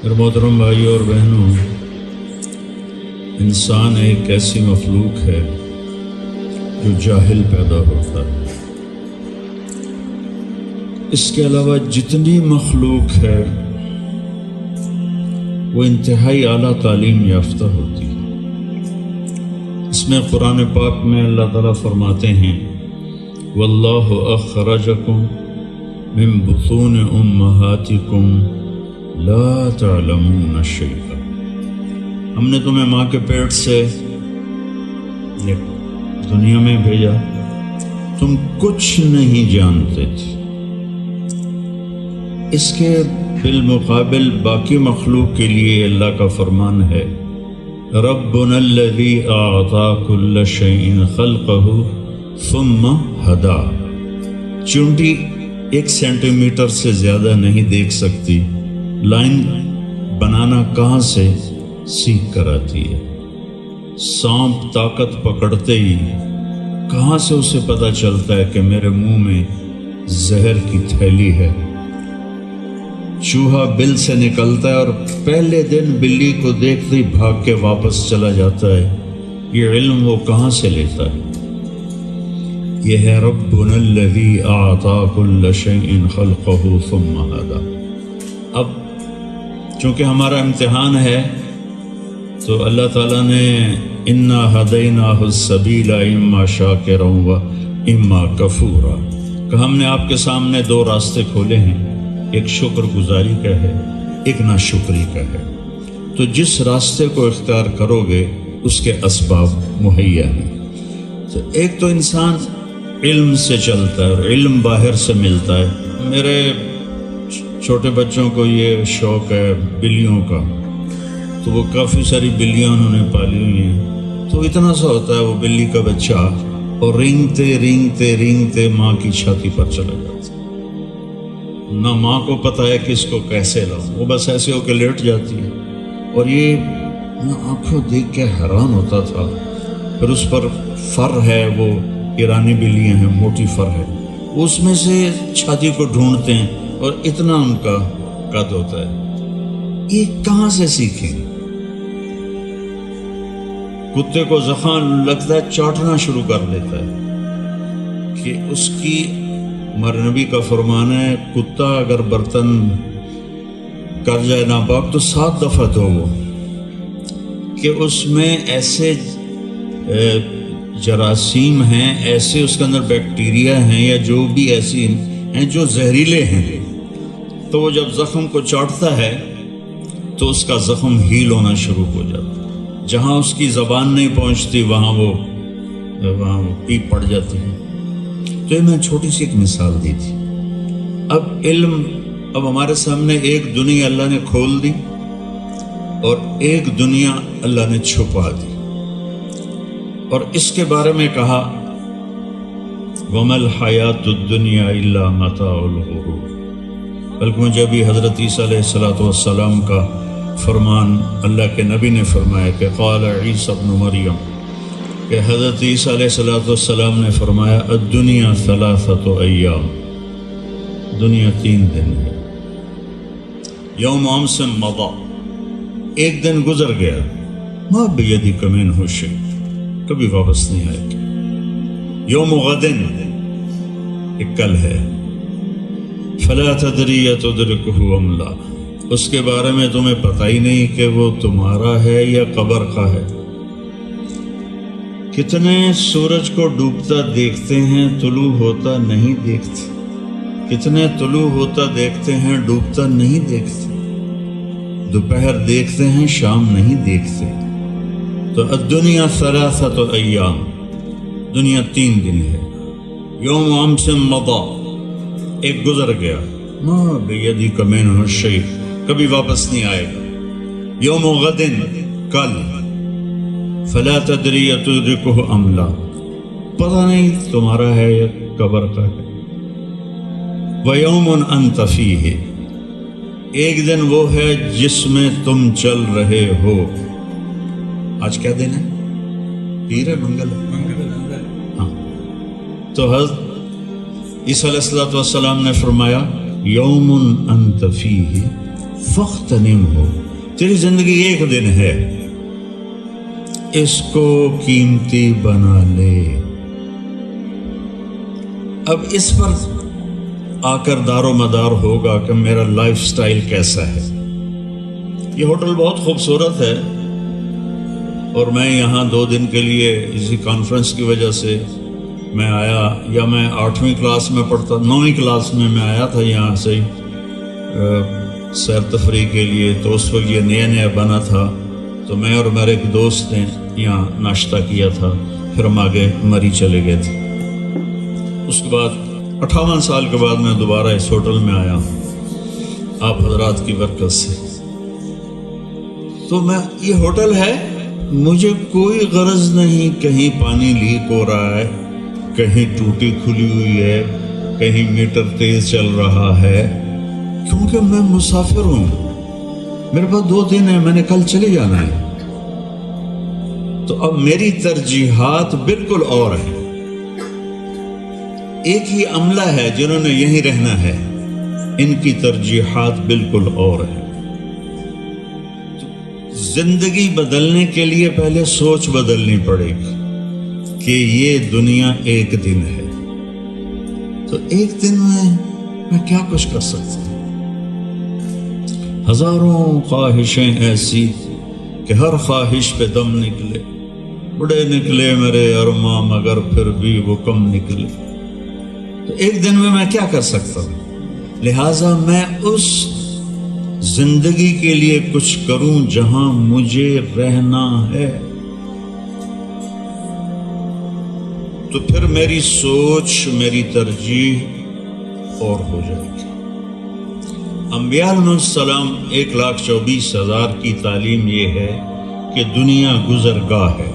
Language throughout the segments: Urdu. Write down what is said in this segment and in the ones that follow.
میرے محترم بھائیوں اور بہنوں، انسان ایک ایسی مخلوق ہے جو جاہل پیدا ہوتا ہے۔ اس کے علاوہ جتنی مخلوق ہے وہ انتہائی اعلیٰ تعلیم یافتہ ہوتی ہے۔ اس میں قرآن پاک میں اللہ تعالیٰ فرماتے ہیں واللہ اخرجکم من بطون امہاتکم لا تعلمون شیئا، ہم نے تمہیں ماں کے پیٹ سے دنیا میں بھیجا، تم کچھ نہیں جانتے تھے۔ اس کے بالمقابل باقی مخلوق کے لیے اللہ کا فرمان ہے ربنا الذی اعطی کل شیء خلقہ ثم ہدی، چونٹی 1 سینٹی میٹر سے زیادہ نہیں دیکھ سکتی، لائن بنانا کہاں سے سیکھ کر آتی ہے؟ سانپ طاقت پکڑتے ہی کہاں سے اسے پتہ چلتا ہے کہ میرے منہ میں زہر کی تھیلی ہے؟ چوہا بل سے نکلتا ہے اور پہلے دن بلی کو دیکھتے ہی بھاگ کے واپس چلا جاتا ہے۔ یہ علم وہ کہاں سے لیتا ہے؟ یہ ہے ربنا الذی اعطی کل شیء خلقہ ثم ہدی۔ اب چونکہ ہمارا امتحان ہے تو اللہ تعالیٰ نے انا ہدیناہ السبیل اما شاکرا و اما کفورا کہ ہم نے آپ کے سامنے 2 راستے کھولے ہیں، ایک شکر گزاری کا ہے، ایک ناشکری کا ہے۔ تو جس راستے کو اختیار کرو گے اس کے اسباب مہیا ہیں۔ تو ایک تو انسان علم سے چلتا ہے اور علم باہر سے ملتا ہے۔ میرے چھوٹے بچوں کو یہ شوق ہے بلیوں کا، تو وہ کافی ساری بلیاں انہوں نے پالی ہوئی ہیں، تو اتنا سا ہوتا ہے وہ بلی کا بچہ اور رینگتے رینگتے رینگتے ماں کی چھاتی پر چلا جاتا ہے۔ نہ ماں کو پتہ ہے کہ اس کو کیسے لاؤں، وہ بس ایسے ہو کے لیٹ جاتی ہے۔ اور یہ آنکھوں دیکھ کے حیران ہوتا تھا۔ پھر اس پر فر ہے، وہ ایرانی بلیاں ہیں، موٹی فر ہے، اس میں سے چھاتی کو ڈھونڈتے ہیں اور اتنا ان کا قد ہوتا ہے۔ یہ کہاں سے سیکھیں؟ کتے کو زخم لگتا ہے چاٹنا شروع کر دیتا ہے کہ اس کی ہمارے نبی کا فرمان ہے کتا اگر برتن کر جائے ناپاک تو 7 دفعہ دھو وہ، کہ اس میں ایسے جراثیم ہیں، ایسے اس کے اندر بیکٹیریا ہیں یا جو بھی ایسی ہیں جو زہریلے ہیں، تو وہ جب زخم کو چاٹتا ہے تو اس کا زخم ہیل ہونا شروع ہو جاتا ہے۔ جہاں اس کی زبان نہیں پہنچتی وہاں وہ پیپ پڑ جاتی ہے۔ تو یہ میں چھوٹی سی ایک مثال دی تھی۔ اب علم، اب ہمارے سامنے ایک دنیا اللہ نے کھول دی اور ایک دنیا اللہ نے چھپا دی، اور اس کے بارے میں کہا وَمَا الْحَيَاةُ الدُّنْيَا إِلَّا مَتَاعُ الْغُرُورِ، بلکہ مجھے ابھی حضرت عیسیٰ علیہ السلام کا فرمان اللہ کے نبی نے فرمایا کہ قال عیسیٰ ابن مریم، کہ حضرت عیسیٰ علیہ السلام نے فرمایا الدنیا 3 ایام، دنیا 3 دن ہے۔ یوم امس مضی، ایک دن گزر گیا، ما بیدک منہ شیء، کبھی واپس نہیں آئے گا۔ یوم غدن، ایک کل ہے، فلا تدری تدرکہ ام لا، اس کے بارے میں تمہیں پتہ ہی نہیں کہ وہ تمہارا ہے یا قبر کا ہے۔ کتنے سورج کو ڈوبتا دیکھتے ہیں، طلوع ہوتا نہیں دیکھتے، کتنے طلوع ہوتا دیکھتے ہیں، ڈوبتا نہیں دیکھتے، دوپہر دیکھتے ہیں، شام نہیں دیکھتے۔ تو الدنیا 3 ایام، دنیا 3 دن ہے۔ یوم امس مضی، ایک گزر گیا، ما بیدک منہ شیء، کبھی واپس نہیں آئے گا۔ یوم غدن، کل، فلا تدری تدرکہ ام لا، پتہ نہیں تمہارا ہے یا قبر کا ہے۔ وَيَوْمٌ أَنْتَ فِيهِ، ایک دن وہ ہے جس میں تم چل رہے ہو۔ آج کیا دن ہے؟ پیر ہے، منگل ہے۔ ہاں، تو حضرت عیسیٰ علیہ السلام نے فرمایا یوم انت فیہ فاغتنم ہو، تیری زندگی ایک دن ہے، اس کو قیمتی بنا لے۔ اب اس پر آ کر دار و مدار ہوگا کہ میرا لائف سٹائل کیسا ہے۔ یہ ہوٹل بہت خوبصورت ہے اور میں یہاں 2 دن کے لیے اسی کانفرنس کی وجہ سے میں آیا، یا میں 8ویں کلاس میں پڑھتا، 9ویں کلاس میں آیا تھا یہاں سے سیر تفریح کے لیے، تو اس وقت یہ نیا نیا بنا تھا، تو میں اور میرے ایک دوست نے یہاں ناشتہ کیا تھا، پھر ہم آگے مری چلے گئے تھے۔ اس کے بعد 58 سال کے بعد میں دوبارہ اس ہوٹل میں آیا آپ حضرات کی برکت سے۔ تو یہ ہوٹل ہے، مجھے کوئی غرض نہیں کہیں پانی لیک ہو رہا ہے، کہیں ٹوٹی کھلی ہوئی ہے، کہیں میٹر تیز چل رہا ہے، کیونکہ میں مسافر ہوں، میرے پاس 2 دن ہے، میں نے کل چلے جانا ہے۔ تو اب میری ترجیحات بالکل اور ہیں۔ ایک ہی عملہ ہے جنہوں نے یہیں رہنا ہے، ان کی ترجیحات بالکل اور ہیں۔ زندگی بدلنے کے لیے پہلے سوچ بدلنی پڑے گی کہ یہ دنیا ایک دن ہے، تو ایک دن میں کیا کچھ کر سکتا ہوں؟ ہزاروں خواہشیں ایسی کہ ہر خواہش پہ دم نکلے، بڑے نکلے میرے ارماں مگر پھر بھی وہ کم نکلے۔ تو ایک دن میں کیا کر سکتا ہوں؟ لہٰذا میں اس زندگی کے لیے کچھ کروں جہاں مجھے رہنا ہے، تو پھر میری سوچ، میری ترجیح اور ہو جائے گی۔ انبیاء علیہ السلام 1,24,000 کی تعلیم یہ ہے کہ دنیا گزرگاہ ہے،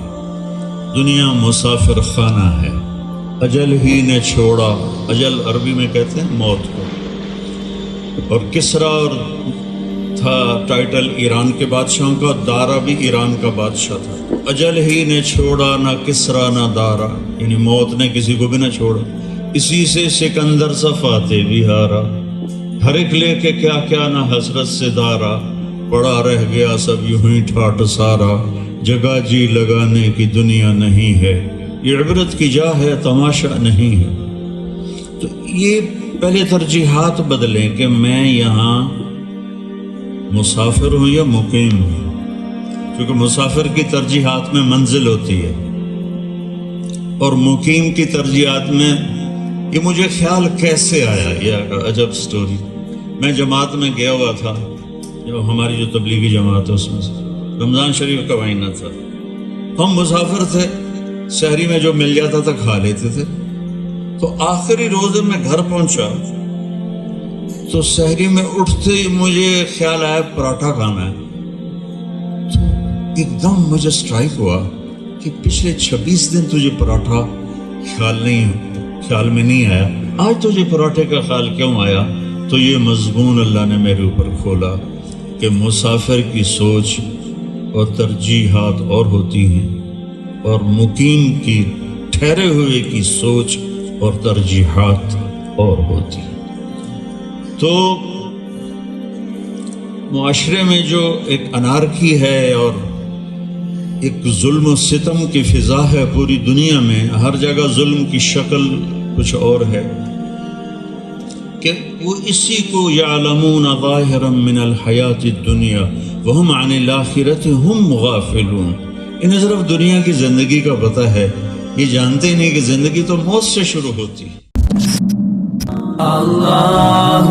دنیا مسافر خانہ ہے، اجل ہی نے چھوڑا، اجل عربی میں کہتے ہیں موت کو، اور کسرا اور تھا ٹائٹل ایران کے بادشاہوں کا، دارا بھی ایران کا بادشاہ تھا۔ اجل ہی نے چھوڑا نہ کسرا نہ دارا، یعنی موت نے کسی کو بھی نہ چھوڑا، اسی سے سکندر سا فاتح بھی ہارا، ہر ایک لے کے کیا کیا نہ حسرت سے دارا، پڑا رہ گیا سب یوں ہی ٹھاٹ سارا، جگہ جی لگانے کی دنیا نہیں ہے، یہ عبرت کی جا ہے تماشا نہیں ہے۔ تو یہ پہلے ترجیحات بدلیں کہ میں یہاں مسافر ہوں یا مقیم ہوں، کیونکہ مسافر کی ترجیحات میں منزل ہوتی ہے اور مقیم کی ترجیحات میں یہ مجھے خیال کیسے آیا، یہ عجب سٹوری۔ میں جماعت میں گیا ہوا تھا، جو ہماری جو تبلیغی جماعت ہے اس میں سے رمضان شریف کا مہینہ تھا، ہم مسافر تھے، شہری میں جو مل جاتا تھا کھا لیتے تھے۔ تو آخری روزے میں گھر پہنچا تو سحری میں اٹھتے ہی مجھے خیال آیا پراٹھا کھانا ہے، تو ایک دم مجھے سٹرائک ہوا کہ پچھلے 26 دن تجھے پراٹھا خیال میں نہیں آیا، آج تجھے پراٹھے کا خیال کیوں آیا؟ تو یہ مضمون اللہ نے میرے اوپر کھولا کہ مسافر کی سوچ اور ترجیحات اور ہوتی ہیں، اور مقیم کی ٹھہرے ہوئے کی سوچ اور ترجیحات اور ہوتی ہیں۔ تو معاشرے میں جو ایک انارکی ہے اور ایک ظلم و ستم کی فضا ہے پوری دنیا میں، ہر جگہ ظلم کی شکل کچھ اور ہے، کہ وہ اسی کو یعلمون ظاہرا من الحیات الدنیا وہم عن الآخرۃ ہم غافلون، انہیں صرف دنیا کی زندگی کا پتہ ہے، یہ جانتے نہیں کہ زندگی تو موت سے شروع ہوتی ہے۔ اللہ